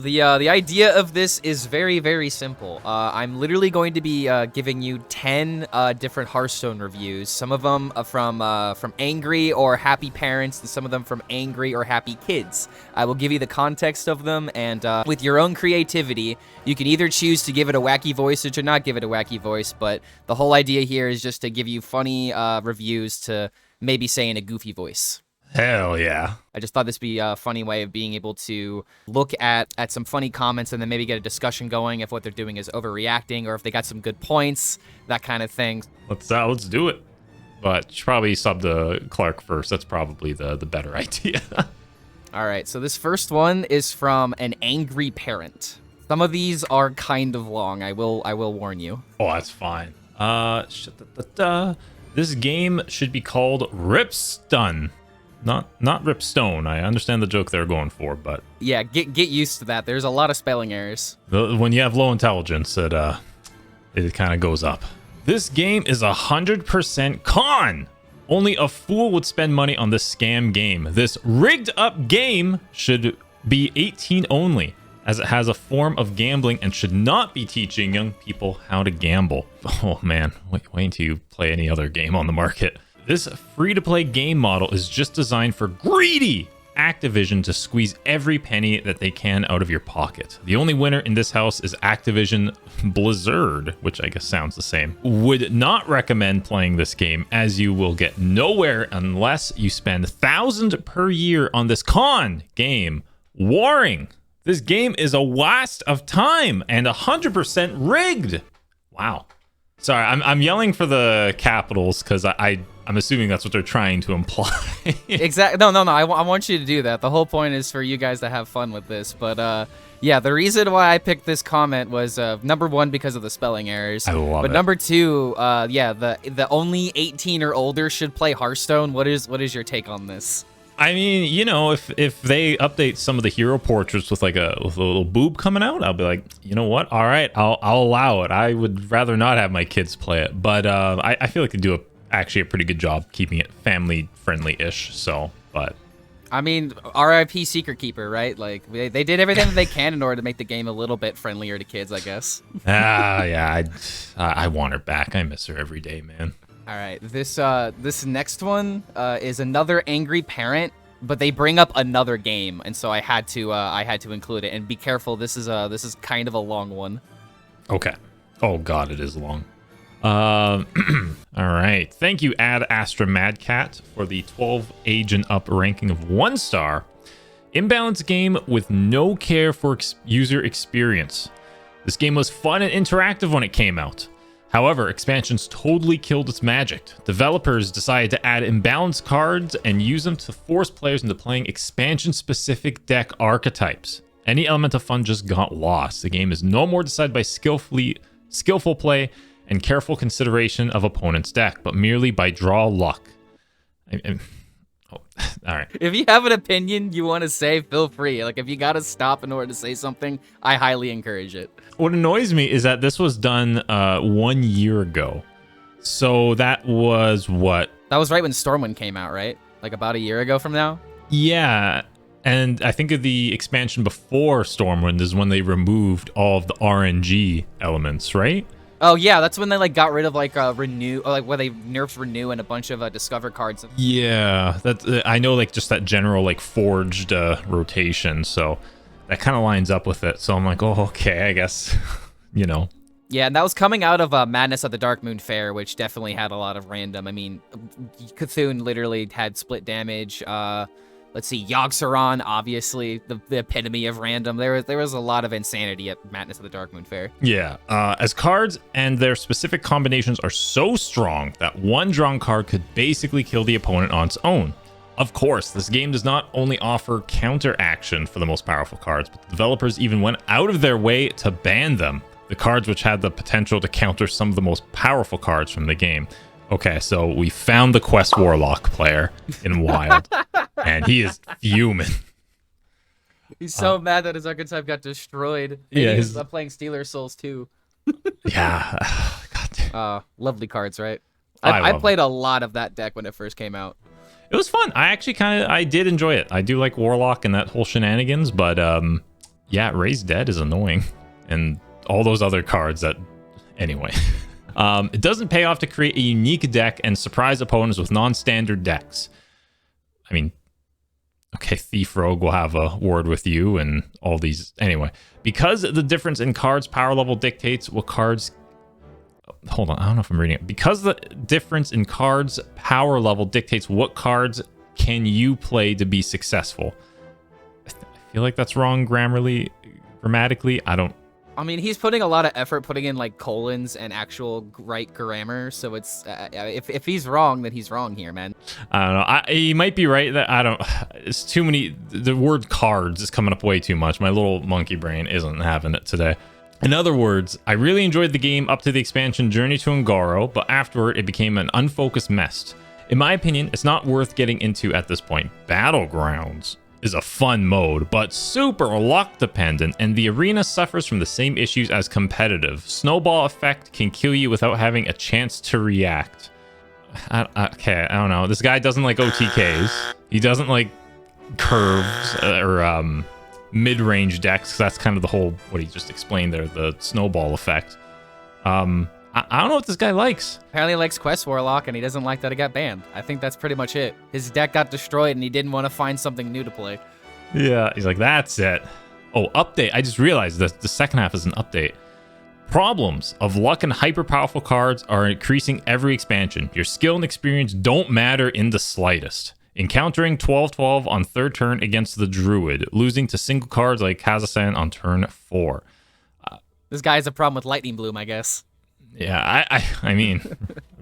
The idea of this is very, very simple. I'm literally going to be giving you 10 different Hearthstone reviews. Some of them from angry or happy parents, and some of them from angry or happy kids. I will give you the context of them, and with your own creativity, you can either choose to give it a wacky voice or to not give it a wacky voice. But the whole idea here is just to give you funny reviews to maybe say in a goofy voice. Hell yeah. I just thought this would be a funny way of being able to look at some funny comments and then maybe get a discussion going if what they're doing is overreacting or if they got some good points, that kind of thing. Let's do it. But you should probably sub to Clark first. That's probably the better idea. All right, so this first one is from an angry parent. Some of these are kind of long. I will warn you. Oh, that's fine. This game should be called Ripstun. Not Ripstone. I understand the joke they're going for, but yeah, get used to that. There's a lot of spelling errors. When you have low intelligence, it kind of goes up. This game is 100% con. Only a fool would spend money on this scam game. This rigged up game should be 18 only, as it has a form of gambling and should not be teaching young people how to gamble. Oh man, wait until you play any other game on the market. This free-to-play game model is just designed for greedy Activision to squeeze every penny that they can out of your pocket. The only winner in this house is Activision Blizzard, which I guess sounds the same. Would not recommend playing this game, as you will get nowhere unless you spend thousands per year on this con game. Warning, this game is a waste of time and 100% rigged. Wow. Sorry, I'm yelling for the capitals because I'm assuming that's what they're trying to imply. Exactly. No. I want you to do that. The whole point is for you guys to have fun with this. But yeah, the reason why I picked this comment was number one, because of the spelling errors. I love it. Number two, yeah, the only 18 or older should play Hearthstone. What is your take on this? I mean, you know, if they update some of the hero portraits with a little boob coming out, I'll be like, you know what? All right, I'll allow it. I would rather not have my kids play it, but I feel like they do actually a pretty good job keeping it family friendly-ish. So, but I mean, RIP Secret Keeper, right? Like they did everything that they can in order to make the game a little bit friendlier to kids, I guess. Yeah, I want her back. I miss her every day, man. All right, this next one is another angry parent, but they bring up another game, and so I had to include it. And be careful, this is kind of a long one. Okay. Oh God, it is long. All right. Thank you, Ad Astra Madcat, for the 12 age and up ranking of 1 star. Imbalanced game with no care for user experience. This game was fun and interactive when it came out. However, expansions totally killed its magic. Developers decided to add imbalanced cards and use them to force players into playing expansion-specific deck archetypes. Any element of fun just got lost. The game is no more decided by skillful play and careful consideration of opponent's deck, but merely by draw luck. All right. If you have an opinion you want to say, feel free. Like, if you got to stop in order to say something, I highly encourage it. What annoys me is that this was done 1 year ago. So that was what? That was right when Stormwind came out, right? Like about a year ago from now? Yeah. And I think of the expansion before Stormwind is when they removed all of the RNG elements, right? Oh yeah, that's when they got rid of Renew, or where they nerfed Renew and a bunch of Discover cards. Yeah, that I know, just that general forged rotation. So that kind of lines up with it. So I'm like, oh, okay, I guess, you know. Yeah, and that was coming out of Madness at the Dark Moon Fair, which definitely had a lot of random. I mean, Cthulhu literally had split damage. Let's see, Yogg-Saron, obviously, the epitome of random. There was a lot of insanity at Madness of the Dark Moon Fair. Yeah, as cards and their specific combinations are so strong that one drawn card could basically kill the opponent on its own. Of course, this game does not only offer counter action for the most powerful cards, but the developers even went out of their way to ban them. The cards which had the potential to counter some of the most powerful cards from the game. Okay, so we found the Quest Warlock player in Wild, and he is fuming. He's so mad that his archetype got destroyed. And yeah, he's playing Stealer Souls too. Yeah, God. Lovely cards, right? I played a lot of that deck when it first came out. It was fun. I actually I did enjoy it. I do like Warlock and that whole shenanigans, but yeah, Raise Dead is annoying. And all those other cards that... Anyway. It doesn't pay off to create a unique deck and surprise opponents with non-standard decks. I mean, okay, Thief Rogue will have a word with you and all these... Anyway, because the difference in cards' power level dictates what cards... Hold on, I don't know if I'm reading it. Because the difference in cards' power level dictates what cards can you play to be successful. I feel like that's wrong grammatically. I mean, he's putting a lot of effort putting in like colons and actual right grammar. So it's if he's wrong, then he's wrong here, man. I don't know. He might be right. That I don't. It's too many. The word cards is coming up way too much. My little monkey brain isn't having it today. In other words, I really enjoyed the game up to the expansion Journey to Ungaro, but afterward it became an unfocused mess. In my opinion, it's not worth getting into at this point. Battlegrounds is a fun mode, but super luck dependent, and the arena suffers from the same issues as competitive. Snowball effect can kill you without having a chance to react. Okay, I don't know. This guy doesn't like OTKs. He doesn't like curves or mid-range decks. That's kind of the whole, what he just explained there, the snowball effect. I don't know what this guy likes. Apparently he likes Quest Warlock, and he doesn't like that it got banned. I think that's pretty much it. His deck got destroyed, and he didn't want to find something new to play. Yeah, he's like, that's it. Oh, update. I just realized that the second half is an update. Problems of luck and hyper-powerful cards are increasing every expansion. Your skill and experience don't matter in the slightest. Encountering 12-12 on third turn against the Druid, losing to single cards like Kazasan on turn 4. This guy has a problem with Lightning Bloom, I guess. Yeah, I mean,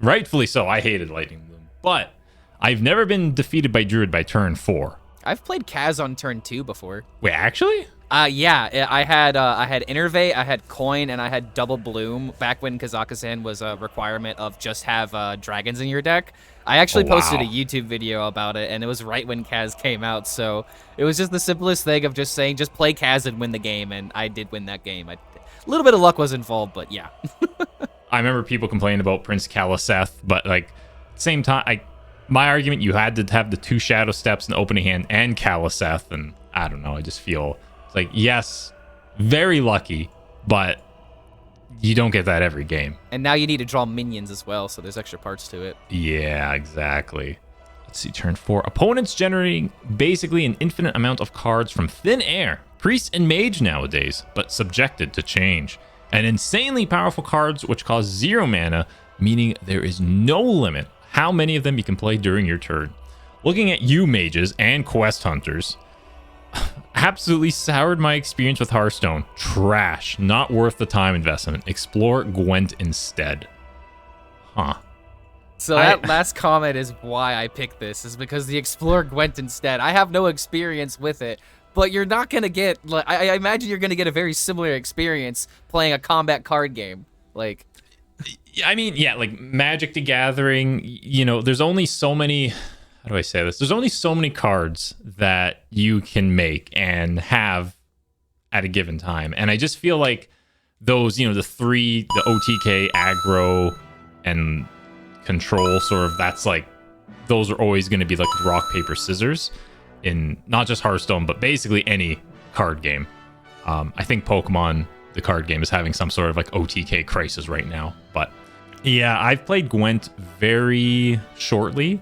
rightfully so. I hated Lightning Bloom, but I've never been defeated by Druid by turn 4. I've played Kaz on turn 2 before. Wait, actually? Yeah, I had Innervate, I had Coin, and I had Double Bloom back when Kazakhstan was a requirement of just have dragons in your deck. I actually posted a YouTube video about it, and it was right when Kaz came out, so it was just the simplest thing of just saying, just play Kaz and win the game, and I did win that game. A little bit of luck was involved, but yeah. I remember people complaining about Prince Kaliseth, but like, same time, my argument, you had to have the 2 Shadow Steps in the opening hand and Kaliseth, and I don't know, I just feel it's like, yes, very lucky, but you don't get that every game. And now you need to draw minions as well, so there's extra parts to it. Yeah, exactly. Let's see, turn 4. Opponents generating basically an infinite amount of cards from thin air. Priest and Mage nowadays, but subjected to change. And insanely powerful cards which cost 0 mana, meaning there is no limit how many of them you can play during your turn. Looking at you mages and quest hunters, absolutely soured my experience with Hearthstone. Trash, not worth the time investment. Explore Gwent instead. Huh. So that last comment is why I picked this, is because the Explore Gwent instead. I have no experience with it, but you're not going to get, like, I imagine you're going to get a very similar experience playing a combat card game. Like, I mean, yeah, like Magic the Gathering, you know, there's only so many, how do I say this? There's only so many cards that you can make and have at a given time. And I just feel like those, you know, the OTK, aggro, and control sort of, that's like, those are always going to be like rock, paper, scissors in not just Hearthstone, but basically any card game. I think Pokemon, the card game, is having some sort of like OTK crisis right now. But yeah, I've played Gwent very shortly.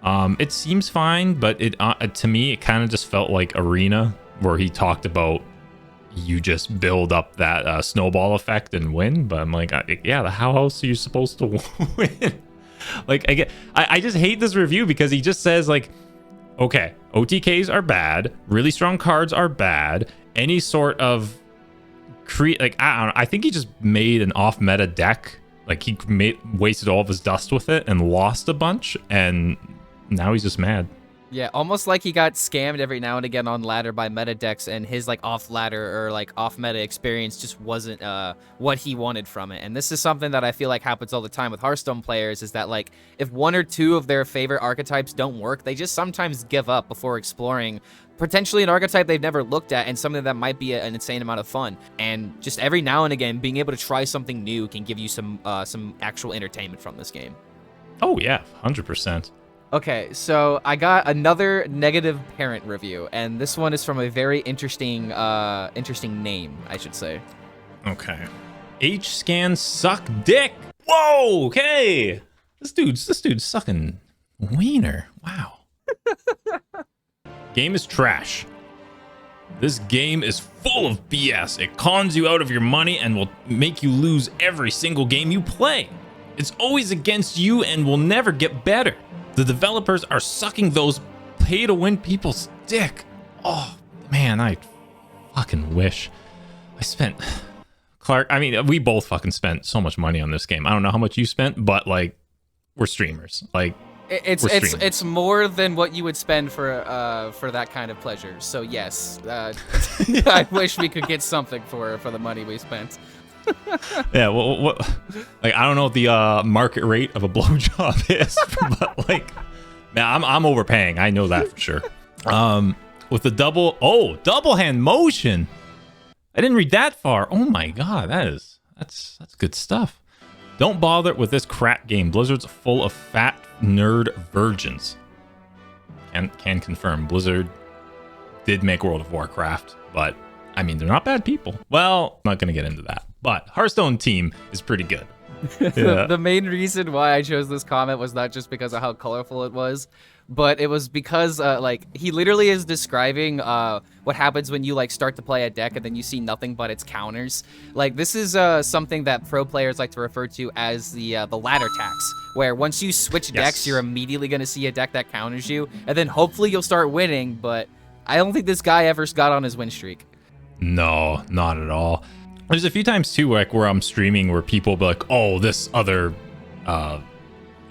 It seems fine, but it to me, it kind of just felt like Arena, where he talked about you just build up that snowball effect and win. But I'm like, yeah, how else are you supposed to win? Like, I just hate this review because he just says like, okay, OTKs are bad, really strong cards are bad, any sort of like, I don't know, I think he just made an off meta deck. Like, he wasted all of his dust with it and lost a bunch, and now he's just mad. Yeah, almost like he got scammed every now and again on ladder by meta decks, and his like off ladder or like off meta experience just wasn't what he wanted from it. And this is something that I feel like happens all the time with Hearthstone players, is that like if 1 or 2 of their favorite archetypes don't work, they just sometimes give up before exploring potentially an archetype they've never looked at and something that might be an insane amount of fun. And just every now and again, being able to try something new can give you some actual entertainment from this game. Oh yeah, 100%. Okay, so I got another negative parent review, and this one is from a very interesting name, I should say. Okay. HScan suck dick. Whoa. Okay. This dude's sucking wiener. Wow. Game is trash. This game is full of BS. It cons you out of your money and will make you lose every single game you play. It's always against you and will never get better. The developers are sucking those pay-to-win people's dick. Oh, man, I fucking wish. I spent... Clark, I mean, we both fucking spent so much money on this game. I don't know how much you spent, but, like, we're streamers. Like, it's more than what you would spend for that kind of pleasure. So, yes, I wish we could get something for the money we spent. Yeah, what like I don't know what the market rate of a blowjob is, but like, man, I'm overpaying. I know that for sure. With the double hand motion. I didn't read that far. Oh my god, that's good stuff. Don't bother with this crap game. Blizzard's full of fat nerd virgins. And can confirm Blizzard did make World of Warcraft, but I mean, they're not bad people. Well, I'm not going to get into that. But Hearthstone team is pretty good. Yeah. The main reason why I chose this comment was not just because of how colorful it was, but it was because like he literally is describing what happens when you like start to play a deck and then you see nothing but its counters. Like this is something that pro players like to refer to as the ladder tax, where once you switch decks, you're immediately going to see a deck that counters you, and then hopefully you'll start winning. But I don't think this guy ever got on his win streak. No, not at all. There's a few times too, like where I'm streaming, where people be like, "Oh, this other,"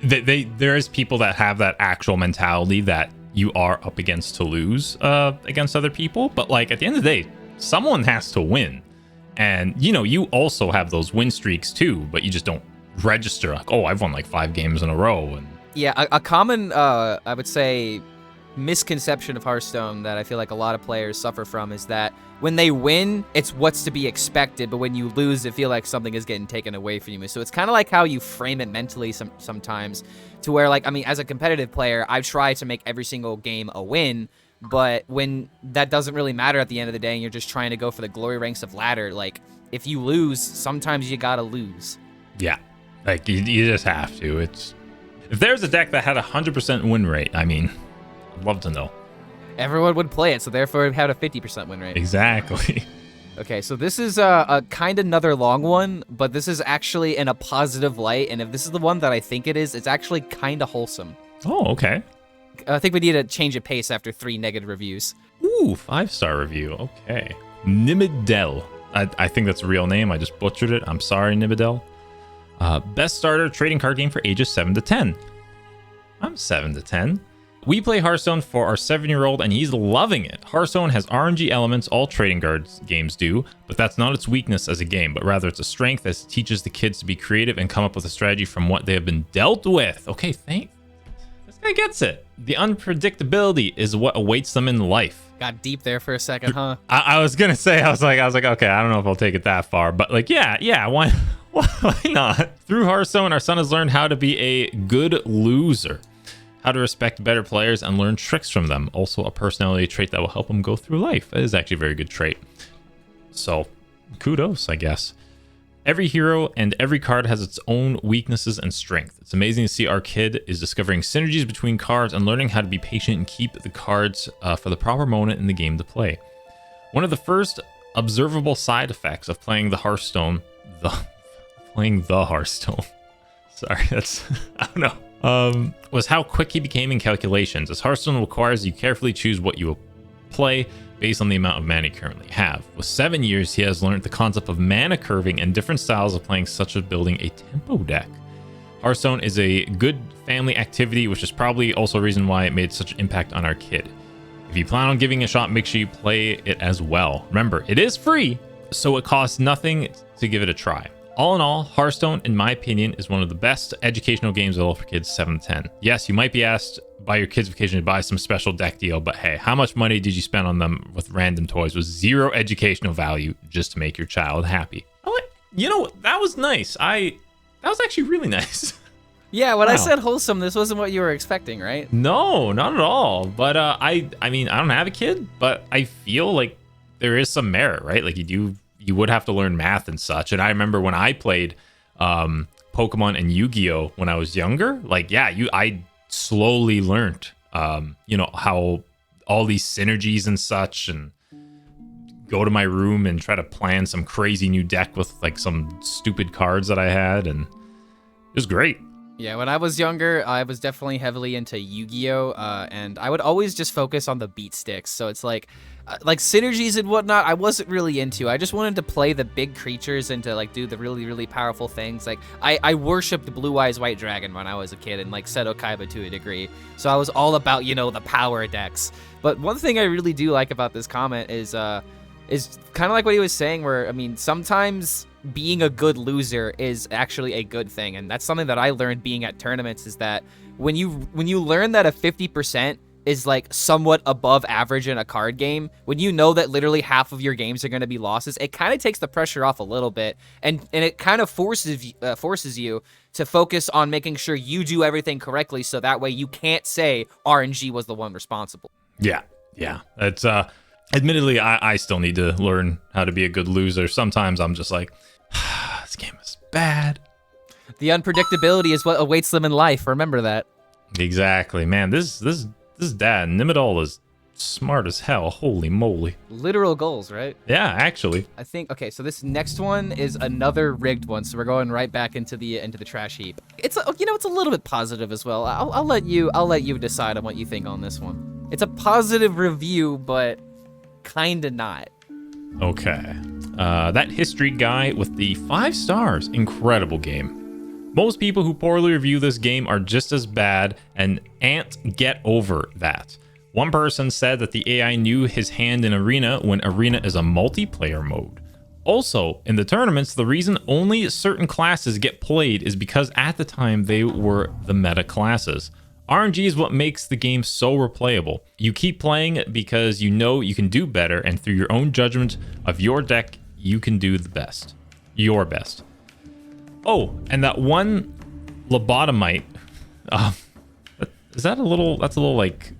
there is people that have that actual mentality that you are up against to lose against other people. But like at the end of the day, someone has to win, and you know you also have those win streaks too, but you just don't register like, "Oh, I've won like 5 games in a row." And yeah, a common I would say misconception of Hearthstone that I feel like a lot of players suffer from is that when they win, it's what's to be expected, but when you lose, it feels like something is getting taken away from you. So it's kind of like how you frame it mentally sometimes, to where, like, I mean, as a competitive player, I try to make every single game a win, but when that doesn't really matter at the end of the day and you're just trying to go for the glory ranks of ladder, like, if you lose, sometimes you gotta lose. Yeah, like, you just have to. It's if there's a deck that had 100% win rate, I mean, I'd love to know. Everyone would play it, so therefore it had a 50% win rate. Exactly. Okay, so this is a kind of another long one, but this is actually in a positive light, and if this is the one that I think it is, it's actually kind of wholesome. Oh, okay. I think we need a change of pace after 3 negative reviews. Ooh, 5-star review. Okay. Nimidel. I think that's a real name. I just butchered it. I'm sorry, Nimidel. Best starter trading card game for ages 7 to 10. I'm 7 to 10. We play Hearthstone for our 7-year-old, and he's loving it. Hearthstone has RNG elements all trading cards games do, but that's not its weakness as a game, but rather it's a strength that teaches the kids to be creative and come up with a strategy from what they have been dealt with. Okay, this guy gets it. The unpredictability is what awaits them in life. Got deep there for a second, huh? I was gonna say, I was like, okay, I don't know if I'll take it that far, but like, yeah, why not? Through Hearthstone, our son has learned how to be a good loser, how to respect better players and learn tricks from them. Also a personality trait that will help him go through life. It is actually a very good trait. So kudos, I guess. Every hero and every card has its own weaknesses and strength. It's amazing to see our kid is discovering synergies between cards and learning how to be patient and keep the cards for the proper moment in the game to play. One of the first observable side effects of playing the Hearthstone, sorry, that's, I don't know, was how quick he became in calculations, as Hearthstone requires you carefully choose what you will play based on the amount of mana you currently have. With 7 years, he has learned the concept of mana curving and different styles of playing, such as building a tempo deck. Hearthstone is a good family activity, which is probably also a reason why it made such an impact on our kid. If you plan on giving it a shot, make sure you play it as well. Remember, it is free, so it costs nothing to give it a try. All in all, Hearthstone, in my opinion, is one of the best educational games available for kids 7 to 10. Yes, you might be asked by your kids occasionally to buy some special deck deal, but hey, how much money did you spend on them with random toys with zero educational value just to make your child happy? You know, that was nice. That was actually really nice. Yeah, when I Wow. said wholesome, this wasn't what you were expecting, right? No, not at all. But I mean, I don't have a kid, but I feel like there is some merit, right? Like you would have to learn math and such. And I remember when I played Pokemon and Yu-Gi-Oh when I was younger, like I slowly learned how all these synergies and such, and go to my room and try to plan some crazy new deck with like some stupid cards that I had, and it was great. Yeah, when I was younger, I was definitely heavily into Yu-Gi-Oh, and I would always just focus on the beat sticks. So it's like synergies and whatnot, I wasn't really into. I just wanted to play the big creatures and to like do the really, really powerful things. Like I worshipped Blue Eyes White Dragon when I was a kid, and like Seto Kaiba to a degree. So I was all about, the power decks. But one thing I really do like about this comment is kind of like what he was saying, where, I mean, sometimes being a good loser is actually a good thing. And that's something that I learned being at tournaments, is that when you learn that a 50% is like somewhat above average in a card game, when you know that literally half of your games are going to be losses, it kind of takes the pressure off a little bit, and it kind of forces you to focus on making sure you do everything correctly, so that way you can't say RNG was the one responsible. Yeah. It's admittedly, I still need to learn how to be a good loser. Sometimes I'm just like, this game is bad. The unpredictability is what awaits them in life. Remember that. Exactly, man. This dad Nimidol is smart as hell. Holy moly. Literal goals, right? Yeah, actually. I think, okay, so this next one is another rigged one, so we're going right back into the trash heap. It's it's a little bit positive as well. I'll let you decide on what you think on this one. It's a positive review, but kinda not. Okay. That history guy with the 5 stars. Incredible game. Most people who poorly review this game are just as bad and can't get over that. One person said that the AI knew his hand in Arena when Arena is a multiplayer mode. Also, in the tournaments, the reason only certain classes get played is because at the time they were the meta classes. RNG is what makes the game so replayable. You keep playing because you know you can do better, and through your own judgment of your deck, you can do the best. Your best. Oh, and that one lobotomite, that's a little like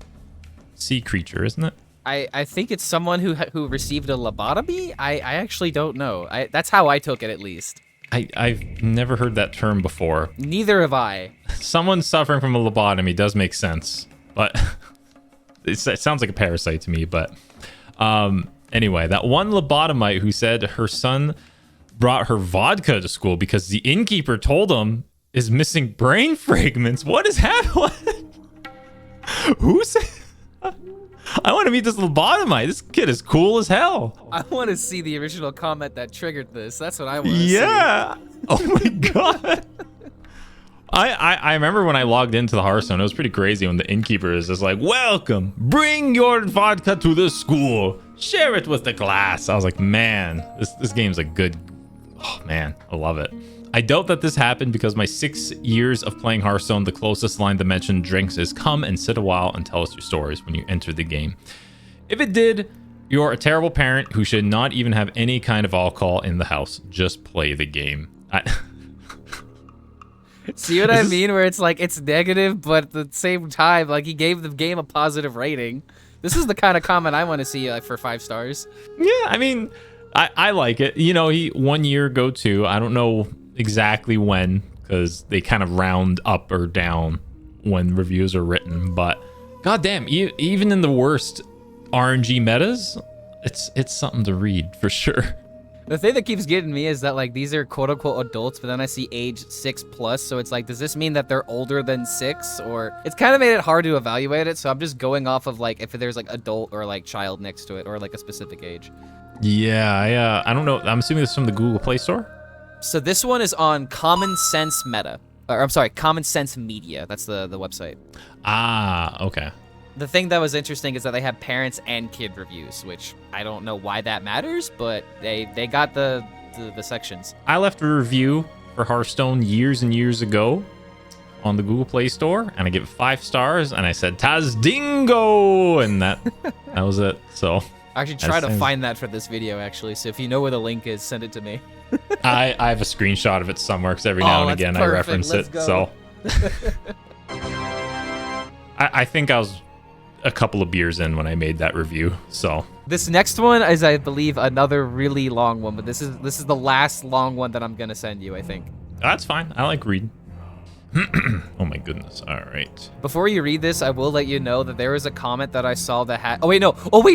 sea creature, isn't it? I think it's someone who received a lobotomy. I actually don't know. That's how I took it, at least. I've never heard that term before. Neither have I. Someone suffering from a lobotomy does make sense, but it sounds like a parasite to me. But anyway, that one lobotomite who said her son brought her vodka to school because the innkeeper told him is missing brain fragments. What is happening? Who said? I want to meet this lobotomite. This kid is cool as hell. I want to see the original comment that triggered this. That's what I want to see. Yeah. Oh my god. I remember when I logged into the Hearthstone, it was pretty crazy when the innkeeper is just like, welcome, bring your vodka to the school, share it with the class. I was like, man, this game's a good, oh man, I love it. I doubt that this happened because my 6 years of playing Hearthstone, the closest line to mention drinks is come and sit a while and tell us your stories when you enter the game. If it did, you're a terrible parent who should not even have any kind of alcohol in the house. Just play the game. See what I mean? Where it's like, it's negative, but at the same time, like, he gave the game a positive rating. This is the kind of comment I want to see for 5 stars. Yeah, I mean, I like it. You know, he 1 year ago too. I don't know exactly when, because they kind of round up or down when reviews are written, but goddamn, even in the worst RNG metas, it's something to read for sure. The thing that keeps getting me is that, like, these are quote-unquote adults, but then I see age 6+, so it's like, does this mean that they're older than 6? Or it's kind of made it hard to evaluate it, so I'm just going off of, like, if there's, like, adult or, like, child next to it, or, like, a specific age. Yeah, I don't know. I'm assuming this is from the Google Play Store? So this one is on Common Sense Meta. Or, I'm sorry, Common Sense Media. That's the website. Ah, okay. The thing that was interesting is that they have parents and kid reviews, which I don't know why that matters, but they got the sections. I left a review for Hearthstone years and years ago on the Google Play Store, and I give it 5 stars, and I said Taz Dingo, and that was it. So I should try to find that for this video, actually. So if you know where the link is, send it to me. I have a screenshot of it somewhere because every now and again I reference it. So I think I was a couple of beers in when I made that review, so. This next one is, I believe, another really long one, but this is the last long one that I'm gonna send you, I think. That's fine. I like reading. Oh my goodness. All right. Before you read this, I will let you know that there was a comment that I saw that had... Oh, wait,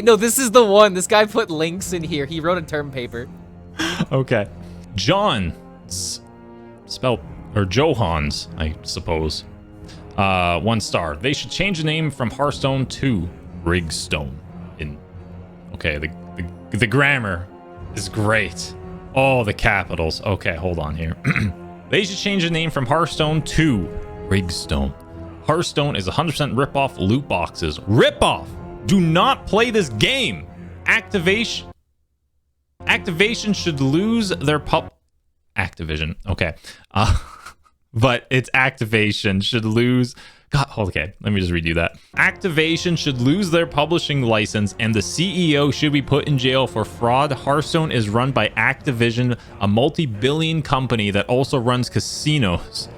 no. This is the one. This guy put links in here. He wrote a term paper. Okay. John's, spelled, or Johans, I suppose. 1 star. They should change the name from Hearthstone to Rigstone. Okay, the grammar is great. Oh, the capitals. Okay, hold on here. They should change the name from Hearthstone to Rigstone. Hearthstone is 100% rip-off loot boxes. Rip-off! Do not play this game! Activation should lose their Activision. Okay. But its activation should lose... God, okay, let me just redo that. Activation should lose their publishing license and the CEO should be put in jail for fraud. Hearthstone is run by Activision, a multi-billion company that also runs casinos.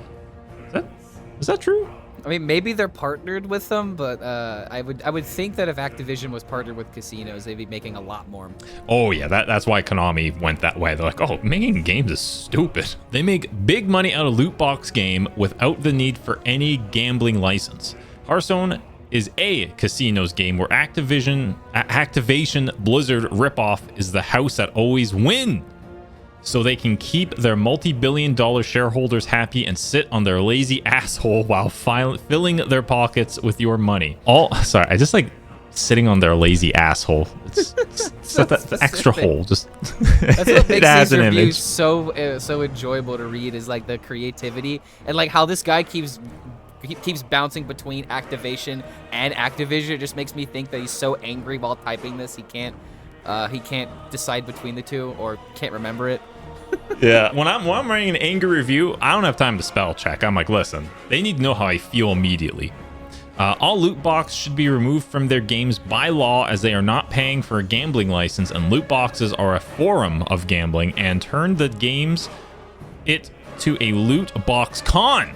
Is that true? I mean, maybe they're partnered with them, but I would think that if Activision was partnered with casinos, they'd be making a lot more. Oh yeah, that's why Konami went that way. They're like, oh, making games is stupid. They make big money out of loot box game without the need for any gambling license. Hearthstone is a casinos game where Activation Blizzard ripoff is the house that always win. So they can keep their multi-billion-dollar shareholders happy and sit on their lazy asshole while filling their pockets with your money. Sorry, I just like sitting on their lazy asshole. It's that extra hole. Just that's what makes these reviews image. so enjoyable to read is like the creativity and like how this guy keeps bouncing between Activation and Activision. It just makes me think that he's so angry while typing this he can't decide between the two or can't remember it. Yeah, when I'm writing an angry review, I don't have time to spell check. I'm like, listen, they need to know how I feel immediately. All loot boxes should be removed from their games by law as they are not paying for a gambling license, and loot boxes are a form of gambling, and turn the games to a loot box con.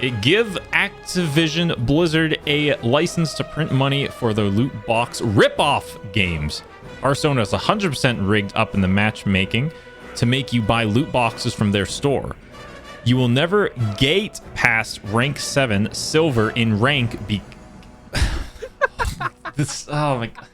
It give Activision Blizzard a license to print money for their loot box rip-off games. Hearthstone is 100% rigged up in the matchmaking to make you buy loot boxes from their store. You will never gate past rank 7 silver in rank oh my god.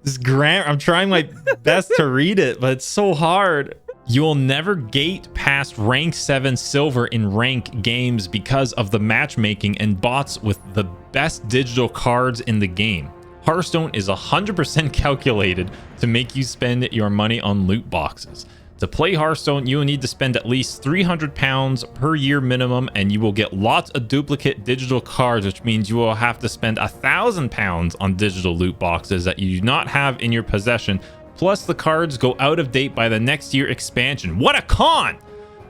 This grammar, I'm trying my best to read it, but it's so hard. You will never gate past rank 7 silver in rank games because of the matchmaking and bots with the best digital cards in the game. Hearthstone is 100% calculated to make you spend your money on loot boxes. To play Hearthstone, you will need to spend at least £300 per year minimum, and you will get lots of duplicate digital cards, which means you will have to spend £1,000 on digital loot boxes that you do not have in your possession. Plus, the cards go out of date by the next year expansion. What a con!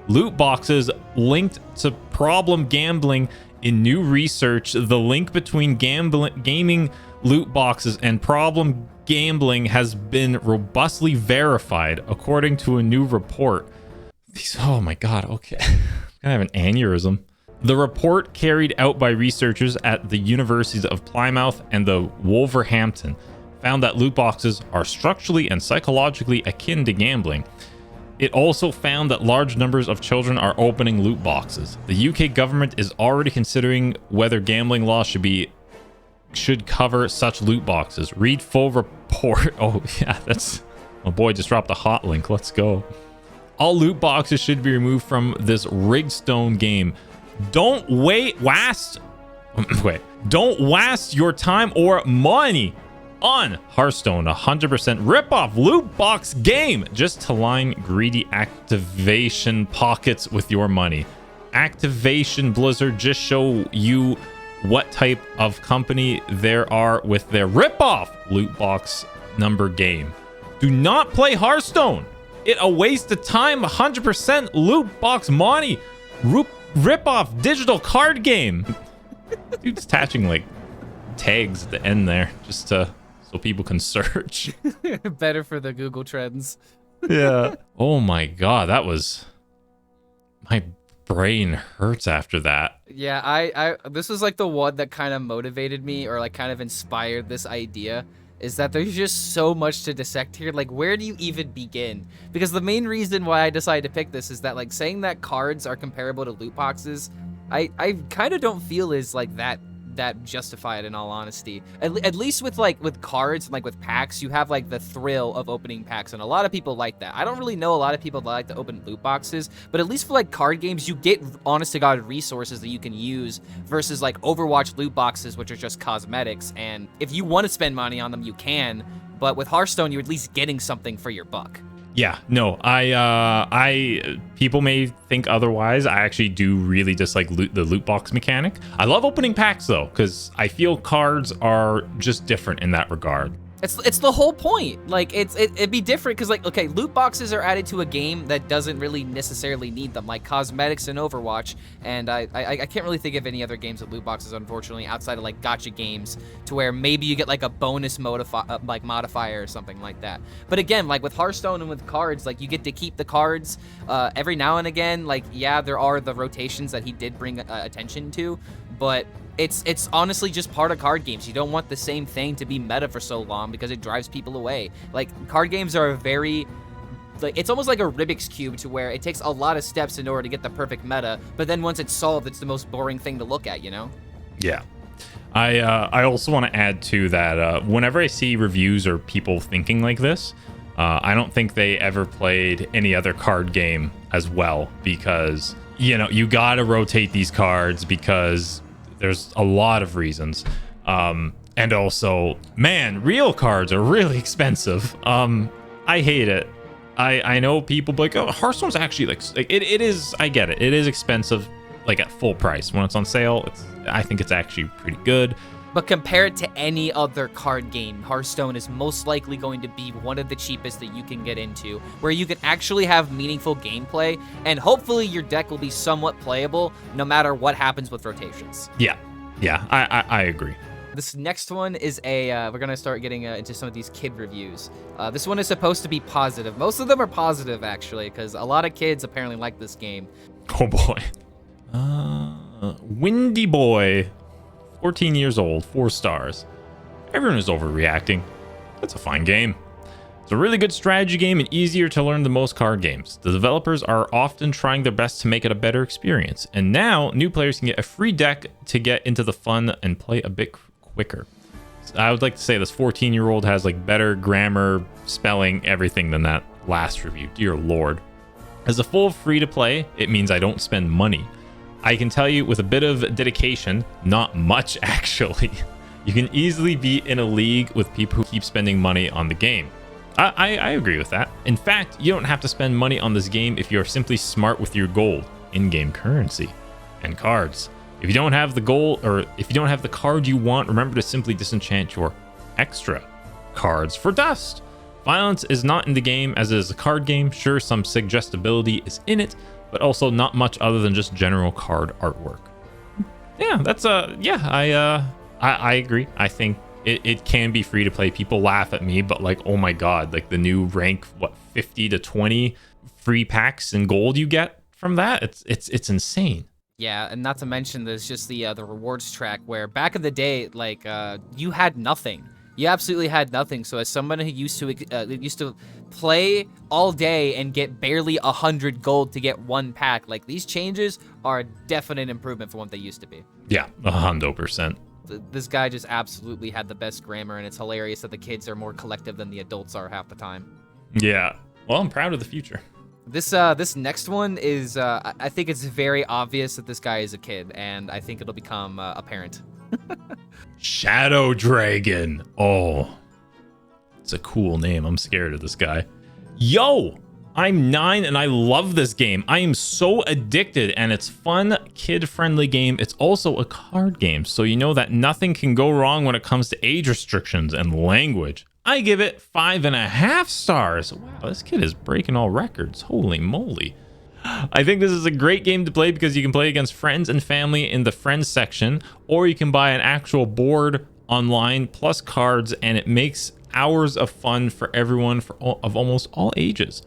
Loot boxes linked to problem gambling. In new research, the link between gaming loot boxes and problem gambling has been robustly verified, according to a new report. Oh my god, okay. I'm gonna have an aneurysm. The report, carried out by researchers at the Universities of Plymouth and the Wolverhampton, found that loot boxes are structurally and psychologically akin to gambling. It also found that large numbers of children are opening loot boxes. The UK government is already considering whether gambling laws should cover such loot boxes. Read full report. Oh yeah, that's... My boy just dropped a hot link. Let's go. All loot boxes should be removed from this Rigstone game. Don't waste your time or money on Hearthstone, 100% rip-off loot box game just to line greedy Activation pockets with your money. Activation Blizzard just show you what type of company there are with their rip-off loot box number game. Do not play Hearthstone. It a waste of time. 100% loot box money. Rip-off digital card game. Dude's attaching like tags at the end there just to so people can search. Better for the Google Trends. Yeah. Oh my god, that was... My brain hurts after that. Yeah, I this was like the one that kind of motivated me, or like kind of inspired this idea, is that there's just so much to dissect here. Like, where do you even begin? Because the main reason why I decided to pick this is that, like, saying that cards are comparable to loot boxes, I kind of don't feel is like that justified, in all honesty. At least with cards and like with packs, you have like the thrill of opening packs, and a lot of people like that. I don't really know a lot of people that like to open loot boxes, but at least for like card games, you get honest to god resources that you can use versus like Overwatch loot boxes, which are just cosmetics, and if you want to spend money on them, you can, but with Hearthstone, you're at least getting something for your buck. Yeah, no, people may think otherwise. I actually do really dislike the loot box mechanic. I love opening packs though, because I feel cards are just different in that regard. It's the whole point. Like, it'd be different because, like, okay, loot boxes are added to a game that doesn't really necessarily need them, like cosmetics in Overwatch, and I can't really think of any other games with loot boxes, unfortunately, outside of like gacha games, to where maybe you get like a bonus modifier or something like that. But again, like with Hearthstone and with cards, like you get to keep the cards every now and again. Like, yeah, there are the rotations that he did bring attention to, but it's honestly just part of card games. You don't want the same thing to be meta for so long because it drives people away. Like, card games are it's almost like a Rubik's Cube, to where it takes a lot of steps in order to get the perfect meta, but then once it's solved, it's the most boring thing to look at, you know? Yeah. I also want to add to that, whenever I see reviews or people thinking like this, I don't think they ever played any other card game as well, because, you know, you got to rotate these cards because there's a lot of reasons. And also, man, real cards are really expensive. I hate it. I know people be like, oh, Hearthstone's actually like it is. I get it. It is expensive, like at full price. When it's on sale, I think it's actually pretty good. But compared to any other card game, Hearthstone is most likely going to be one of the cheapest that you can get into, where you can actually have meaningful gameplay, and hopefully your deck will be somewhat playable no matter what happens with rotations. Yeah, I agree. This next one is we're going to start getting into some of these kid reviews. This one is supposed to be positive. Most of them are positive, actually, because a lot of kids apparently like this game. Oh, boy. Windy Boy. 14 years old, 4 stars. Everyone is overreacting. That's a fine game. It's a really good strategy game and easier to learn than most card games. The developers are often trying their best to make it a better experience. And now, new players can get a free deck to get into the fun and play a bit quicker. I would like to say this 14-year-old has like better grammar, spelling, everything than that last review. Dear Lord. As a full free-to-play, it means I don't spend money. I can tell you with a bit of dedication, not much actually, you can easily be in a league with people who keep spending money on the game. I agree with that. In fact, you don't have to spend money on this game if you're simply smart with your gold, in-game currency, and cards. If you don't have the gold, or if you don't have the card you want, remember to simply disenchant your extra cards for dust. Violence is not in the game as it is a card game. Sure, some suggestibility is in it, but also not much other than just general card artwork. Yeah, that's I agree. I think it can be free to play. People laugh at me, but like, oh my god, like the new rank, 50 to 20 free packs and gold you get from that, it's insane. Yeah, and not to mention there's just the rewards track, where back in the day, like you had nothing. You absolutely had nothing. So as someone who used to play all day and get barely 100 gold to get one pack, like, these changes are a definite improvement from what they used to be. Yeah, 100%. This guy just absolutely had the best grammar, and it's hilarious that the kids are more collective than the adults are half the time. Yeah. Well, I'm proud of the future. This next one is I think it's very obvious that this guy is a kid, and I think it'll become apparent. Shadow Dragon. Oh, it's a cool name. I'm scared of this guy. Yo, I'm 9 and I love this game. I am so addicted, and it's fun, kid-friendly game. It's also a card game, so you know that nothing can go wrong when it comes to age restrictions and language. I give it 5.5 stars. Wow, this kid is breaking all records. Holy moly. I think this is a great game to play because you can play against friends and family in the friends section, or you can buy an actual board online plus cards, and it makes hours of fun for everyone of almost all ages.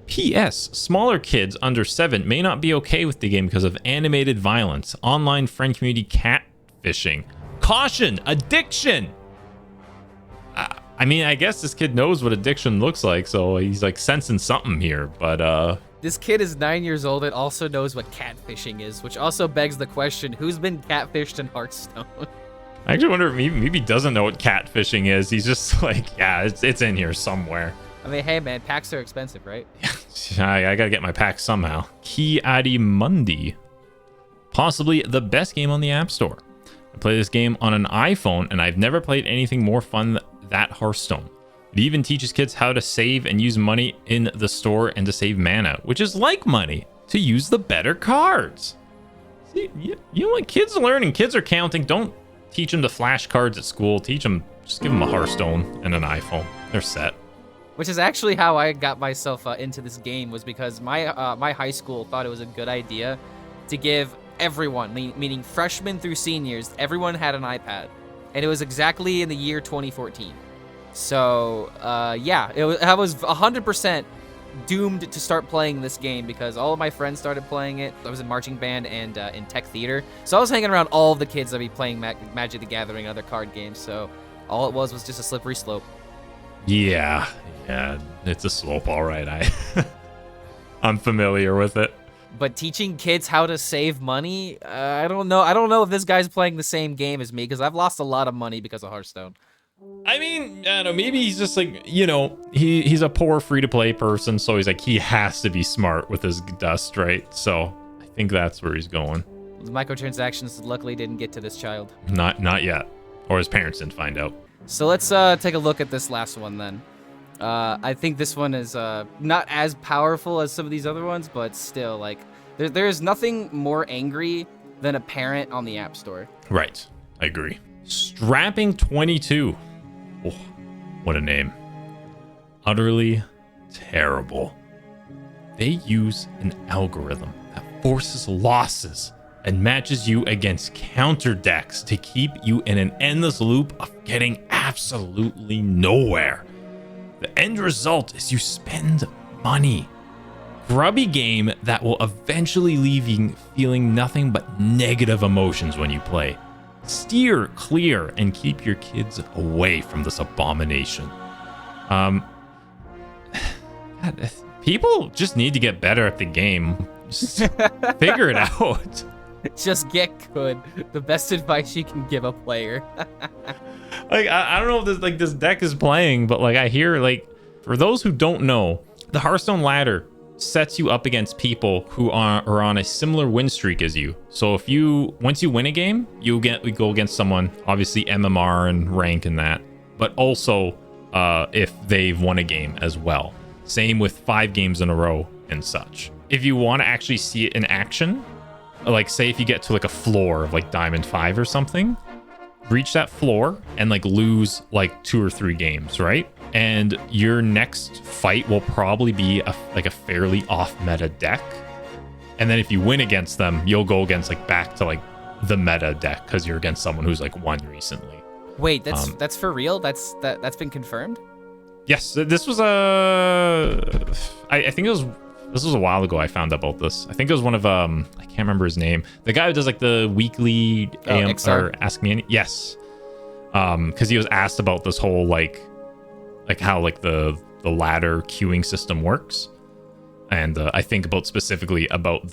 P.S. Smaller kids under 7 may not be okay with the game because of animated violence, online friend community catfishing. Caution! Addiction! I mean, I guess this kid knows what addiction looks like, so he's like sensing something here, but This kid is 9 years old and also knows what catfishing is, which also begs the question, who's been catfished in Hearthstone? I actually wonder if maybe he doesn't know what catfishing is. He's just like, yeah, it's in here somewhere. I mean, hey man, packs are expensive, right? I gotta get my pack somehow. Eddy Mundi. Possibly the best game on the App Store. I play this game on an iPhone, and I've never played anything more fun than that Hearthstone. It even teaches kids how to save and use money in the store and to save mana, which is like money, to use the better cards. See, you know what? Kids learn and kids are counting. Don't teach them to flash cards at school. Teach them, just give them a Hearthstone and an iPhone. They're set. Which is actually how I got myself into this game, was because my high school thought it was a good idea to give everyone, meaning freshmen through seniors, everyone had an iPad. And it was exactly in the year 2014. So, yeah, I was 100% doomed to start playing this game because all of my friends started playing it. I was in marching band and in tech theater. So I was hanging around all of the kids that be playing Magic the Gathering and other card games. So all it was just a slippery slope. Yeah, it's a slope, all right. I'm familiar with it. But teaching kids how to save money, I don't know. I don't know if this guy's playing the same game as me because I've lost a lot of money because of Hearthstone. I mean, I don't know, maybe he's just like, he's a poor free-to-play person, so he's like, he has to be smart with his dust, right? So I think that's where he's going. The microtransactions luckily didn't get to this child. Not yet. Or his parents didn't find out. So let's take a look at this last one then. I think this one is not as powerful as some of these other ones, but still, like, there's nothing more angry than a parent on the App Store. Right. I agree. Strapping 22. Oh, what a name. Utterly terrible. They use an algorithm that forces losses and matches you against counter decks to keep you in an endless loop of getting absolutely nowhere. The end result is you spend money. Grubby game that will eventually leave you feeling nothing but negative emotions when you play. Steer clear and keep your kids away from this abomination. God, people just need to get better at the game. Just figure it out. Just get good. The best advice you can give a player. Like, I don't know if this deck is playing, but like I hear, like, for those who don't know, the Hearthstone ladder sets you up against people who are on a similar win streak as you. So if once you win a game, we go against someone, obviously MMR and rank and that, but also if they've won a game as well. Same with 5 games in a row and such. If you want to actually see it in action, like say if you get to like a floor of like Diamond 5 or something, reach that floor and like lose like 2 or 3 games, right? And your next fight will probably be a fairly off meta deck. And then if you win against them, you'll go against like back to like the meta deck because you're against someone who's like won recently. Wait, that's for real? That's been confirmed? Yes, this was I think this was a while ago I found out about this. I think it was one of I can't remember his name. The guy who does like the weekly or Ask Me Any. Yes. Because he was asked about this whole like how like the ladder queuing system works. And I think specifically about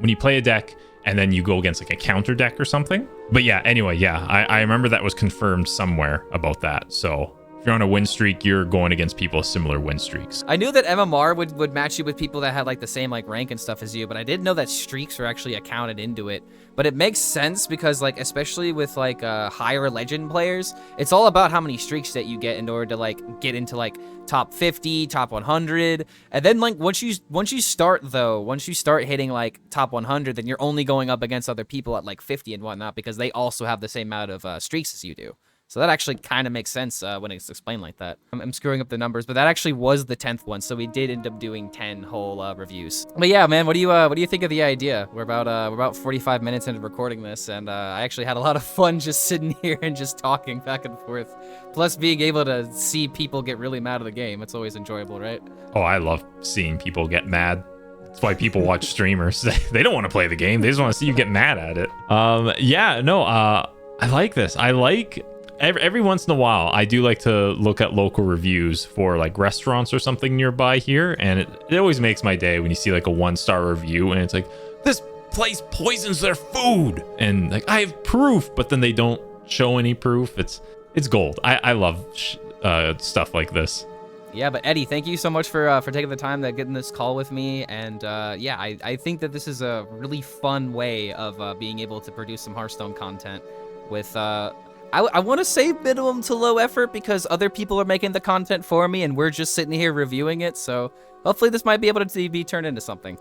when you play a deck and then you go against like a counter deck or something. But yeah, anyway, yeah, I remember that was confirmed somewhere about that. So if you're on a win streak, you're going against people with similar win streaks. I knew that MMR would match you with people that had like the same like rank and stuff as you, but I didn't know that streaks were actually accounted into it. But it makes sense because like, especially with like higher legend players, it's all about how many streaks that you get in order to like get into like top 50, top 100. And then like once you start hitting like top 100, then you're only going up against other people at like 50 and whatnot because they also have the same amount of streaks as you do. So that actually kind of makes sense when it's explained like that. I'm screwing up the numbers, but that actually was the 10th one, so we did end up doing 10 whole reviews. But yeah, man, what do you think of the idea? We're about 45 minutes into recording this, and I actually had a lot of fun just sitting here and just talking back and forth. Plus, being able to see people get really mad at the game, it's always enjoyable, right? Oh, I love seeing people get mad. That's why people watch streamers. They don't want to play the game. They just want to see you get mad at it. Yeah, no, I like this. I like every once in a while, I do like to look at local reviews for like restaurants or something nearby here. And it always makes my day when you see like a 1-star review and it's like, this place poisons their food. And like, I have proof, but then they don't show any proof. It's gold. I love stuff like this. Yeah, but Eddie, thank you so much for taking the time to get in this call with me. And yeah, I think that this is a really fun way of being able to produce some Hearthstone content with, I want to say minimum to low effort because other people are making the content for me and we're just sitting here reviewing it. So hopefully this might be able to be turned into something.